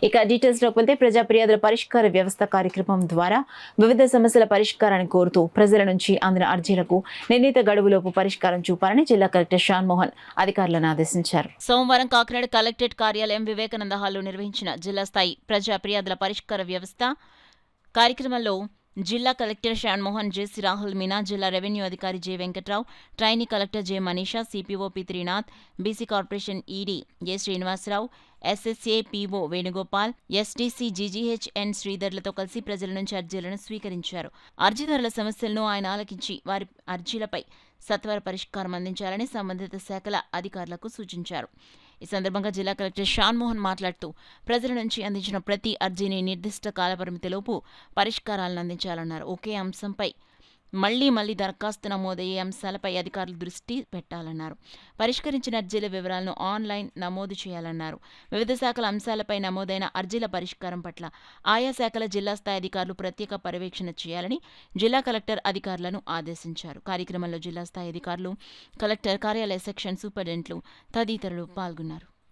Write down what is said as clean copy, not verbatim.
ఇక డీటెయిల్స్ లోకి వెళ్తే ప్రజా ఫిర్యాదుల పరిష్కార వ్యవస్థ కార్యక్రమం ద్వారా వివిధ సమస్యల పరిష్కారాన్ని కోరుతూ ప్రజల నుంచి అందిన అర్జీలకు నిర్ణీత గడువులోపు పరిష్కారం చూపాలని జిల్లా కలెక్టర్ షాన్ మోహన్ అధికారులను ఆదేశించారు. సోమవారం కాకినాడ కలెక్టరేట్ కార్యాలయం వివేకానంద హాల్లో నిర్వహించిన జిల్లా స్థాయి ప్రజా ఫిర్యాదుల పరిష్కార వ్యవస్థ కార్యక్రమంలో జిల్లా కలెక్టర్ షాన్ మోహన్, జెసి రాహుల్ మీనా, జిల్లా రెవెన్యూ అధికారి J Venkatrao, trainee collector J Manisha, CPO P Trinath, BC corporation ED A Srinivasarao, SSA PO Venugopal, STC GGH N శ్రీధర్లతో కలిసి ప్రజల నుంచి అర్జీలను స్వీకరించారు. అర్జీదారుల సమస్యలను ఆయన ఆలకించి వారి అర్జీలపై సత్వర పరిష్కారం అందించాలని సంబంధిత శాఖల అధికారులకు సూచించారు. ఈ సందర్భంగా జిల్లా కలెక్టర్ షాన్ మోహన్ మాట్లాడుతూ ప్రజల నుంచి అందించిన ప్రతి అర్జీని నిర్దిష్ట కాలపరిమితిలోపు పరిష్కారాలను అందించాలన్నారు. ఒకే అంశంపై మళ్లీ దరఖాస్తు నమోదయ్యే అంశాలపై అధికారులు దృష్టి పెట్టాలన్నారు. పరిష్కరించిన అర్జీల వివరాలను ఆన్లైన్ నమోదు చేయాలన్నారు. వివిధ శాఖల అంశాలపై నమోదైన అర్జీల పరిష్కారం పట్ల ఆయా శాఖల జిల్లా స్థాయి అధికారులు ప్రత్యేక పర్యవేక్షణ చేయాలని జిల్లా కలెక్టర్ అధికారులను ఆదేశించారు. కార్యక్రమంలో జిల్లా స్థాయి అధికారులు, కలెక్టర్ కార్యాలయ సెక్షన్ సూపరింటెండెంట్లు తదితరులు పాల్గొన్నారు.